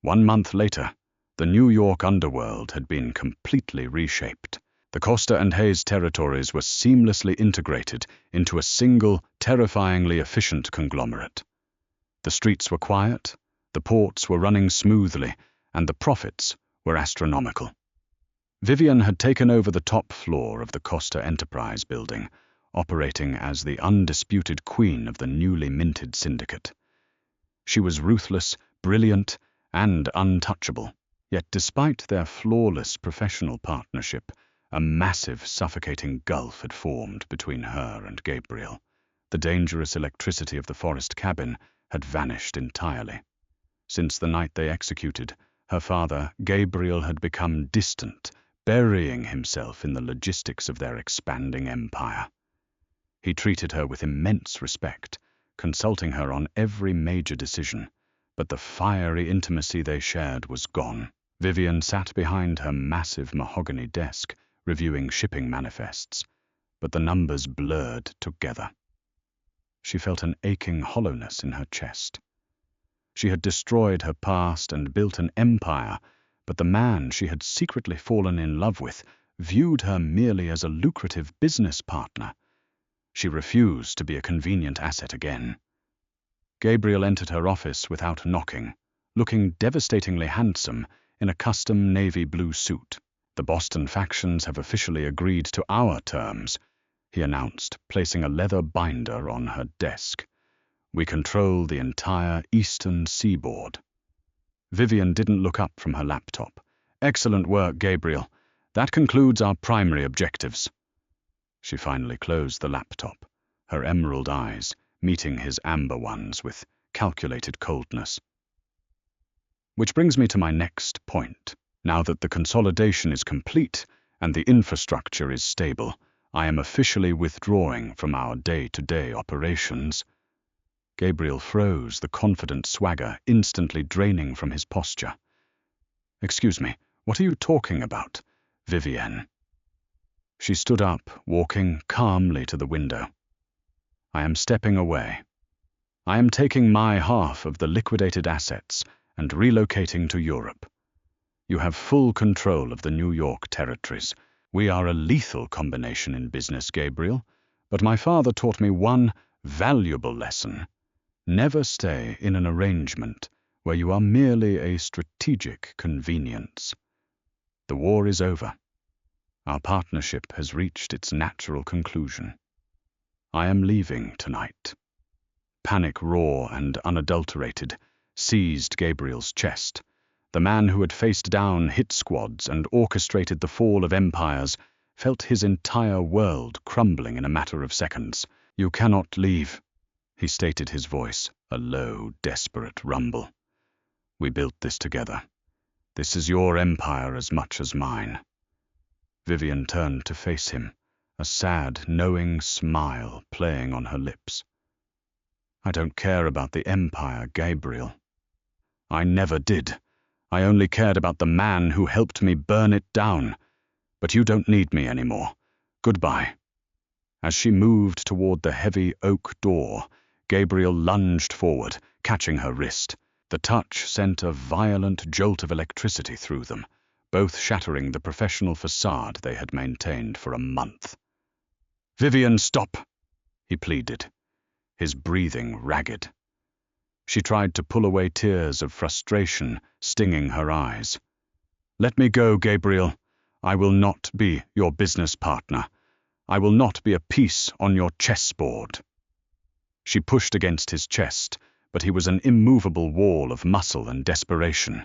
1 month later, the New York Underworld had been completely reshaped. The Costa and Hayes territories were seamlessly integrated into a single, terrifyingly efficient conglomerate. The streets were quiet, the ports were running smoothly, and the profits were astronomical. Vivian had taken over the top floor of the Costa Enterprise building, operating as the undisputed queen of the newly minted syndicate. She was ruthless, brilliant, and untouchable. Yet despite their flawless professional partnership, a massive, suffocating gulf had formed between her and Gabriel. The dangerous electricity of the forest cabin had vanished entirely. Since the night they executed her father, Gabriel had become distant, burying himself in the logistics of their expanding empire. He treated her with immense respect, consulting her on every major decision, but the fiery intimacy they shared was gone. Vivian sat behind her massive mahogany desk, reviewing shipping manifests, but the numbers blurred together. She felt an aching hollowness in her chest. She had destroyed her past and built an empire, but the man she had secretly fallen in love with viewed her merely as a lucrative business partner. She refused to be a convenient asset again. Gabriel entered her office without knocking, looking devastatingly handsome in a custom navy blue suit. "The Boston factions have officially agreed to our terms," he announced, placing a leather binder on her desk. "We control the entire eastern seaboard." Vivian didn't look up from her laptop. "Excellent work, Gabriel. That concludes our primary objectives." She finally closed the laptop, her emerald eyes meeting his amber ones with calculated coldness. Which brings me to my next point. Now that the consolidation is complete and the infrastructure is stable, I am officially withdrawing from our day-to-day operations. Gabriel froze, the confident swagger instantly draining from his posture. "Excuse me, what are you talking about, Vivienne?" She stood up, walking calmly to the window. "I am stepping away. I am taking my half of the liquidated assets and relocating to Europe. You have full control of the New York territories. We are a lethal combination in business, Gabriel, but my father taught me one valuable lesson. Never stay in an arrangement where you are merely a strategic convenience. The war is over. Our partnership has reached its natural conclusion. I am leaving tonight." Panic, raw and unadulterated, seized Gabriel's chest. The man who had faced down hit squads and orchestrated the fall of empires felt his entire world crumbling in a matter of seconds. "You cannot leave," he stated, his voice a low, desperate rumble. "We built this together. This is your empire as much as mine." Vivian turned to face him, a sad, knowing smile playing on her lips. "I don't care about the empire, Gabriel. I never did. I only cared about the man who helped me burn it down. But you don't need me anymore. Goodbye." As she moved toward the heavy oak door, Gabriel lunged forward, catching her wrist. The touch sent a violent jolt of electricity through them, both shattering the professional facade they had maintained for a month. "Vivian, stop!" he pleaded, his breathing ragged. She tried to pull away tears of frustration stinging her eyes. "Let me go, Gabriel. I will not be your business partner. I will not be a piece on your chessboard." She pushed against his chest, but he was an immovable wall of muscle and desperation.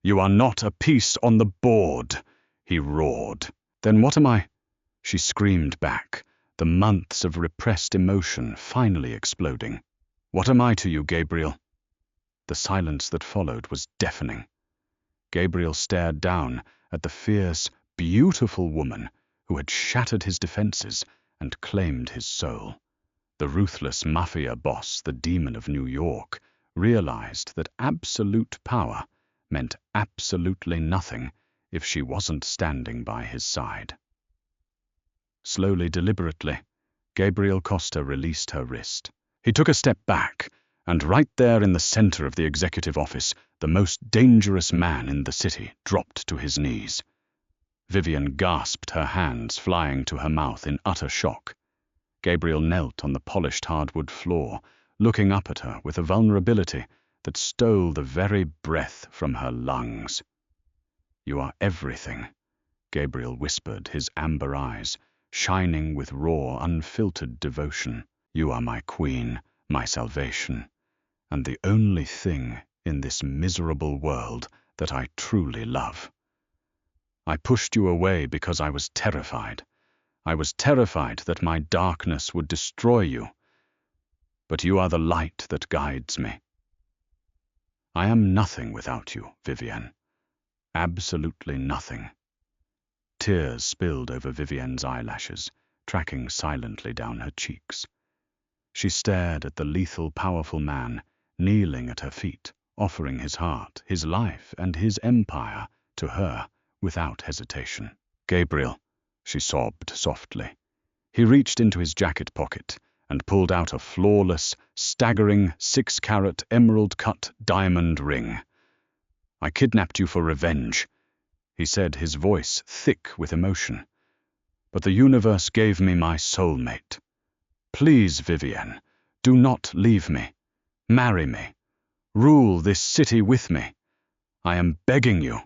"You are not a piece on the board," he roared. "Then what am I?" she screamed back, the months of repressed emotion finally exploding. "What am I to you, Gabriel?" The silence that followed was deafening. Gabriel stared down at the fierce, beautiful woman who had shattered his defenses and claimed his soul. The ruthless Mafia boss, the demon of New York, realized that absolute power meant absolutely nothing if she wasn't standing by his side. Slowly, deliberately, Gabriel Costa released her wrist. He took a step back, and right there in the center of the executive office, the most dangerous man in the city dropped to his knees. Vivian gasped, her hands flying to her mouth in utter shock. Gabriel knelt on the polished hardwood floor, looking up at her with a vulnerability that stole the very breath from her lungs. "You are everything," Gabriel whispered, his amber eyes shining with raw, unfiltered devotion. "You are my queen, my salvation, and the only thing in this miserable world that I truly love. I pushed you away because I was terrified. I was terrified that my darkness would destroy you. But you are the light that guides me. I am nothing without you, Vivienne. Absolutely nothing." Tears spilled over Vivienne's eyelashes, tracking silently down her cheeks. She stared at the lethal, powerful man kneeling at her feet, offering his heart, his life, and his empire to her without hesitation. "Gabriel," she sobbed softly. He reached into his jacket pocket and pulled out a flawless, staggering 6-carat emerald-cut diamond ring. "I kidnapped you for revenge," he said, his voice thick with emotion. "But the universe gave me my soulmate. Please, Vivienne, do not leave me. Marry me. Rule this city with me. I am begging you.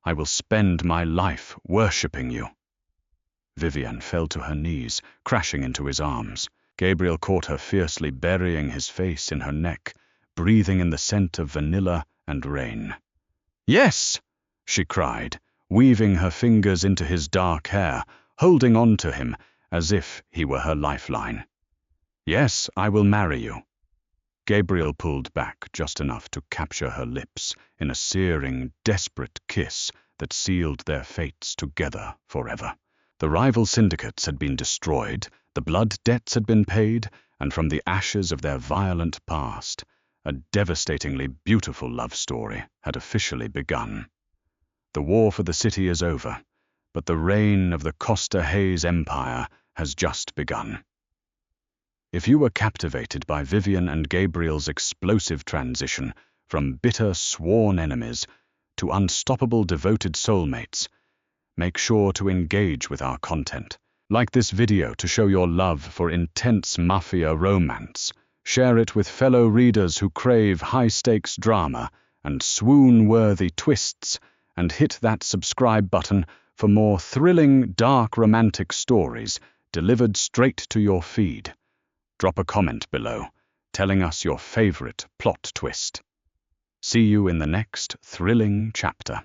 I will spend my life worshipping you." Vivian fell to her knees, crashing into his arms. Gabriel caught her fiercely, burying his face in her neck, breathing in the scent of vanilla and rain. "Yes!" she cried, weaving her fingers into his dark hair, holding on to him as if he were her lifeline. "Yes, I will marry you." Gabriel pulled back just enough to capture her lips in a searing, desperate kiss that sealed their fates together forever. The rival syndicates had been destroyed, the blood debts had been paid, and from the ashes of their violent past, a devastatingly beautiful love story had officially begun. The war for the city is over, but the reign of the Costa Hayes Empire has just begun. If you were captivated by Vivian and Gabriel's explosive transition from bitter, sworn enemies to unstoppable, devoted soulmates, make sure to engage with our content. Like this video to show your love for intense Mafia romance. Share it with fellow readers who crave high-stakes drama and swoon-worthy twists, and hit that subscribe button for more thrilling, dark romantic stories delivered straight to your feed. Drop a comment below, telling us your favorite plot twist. See you in the next thrilling chapter.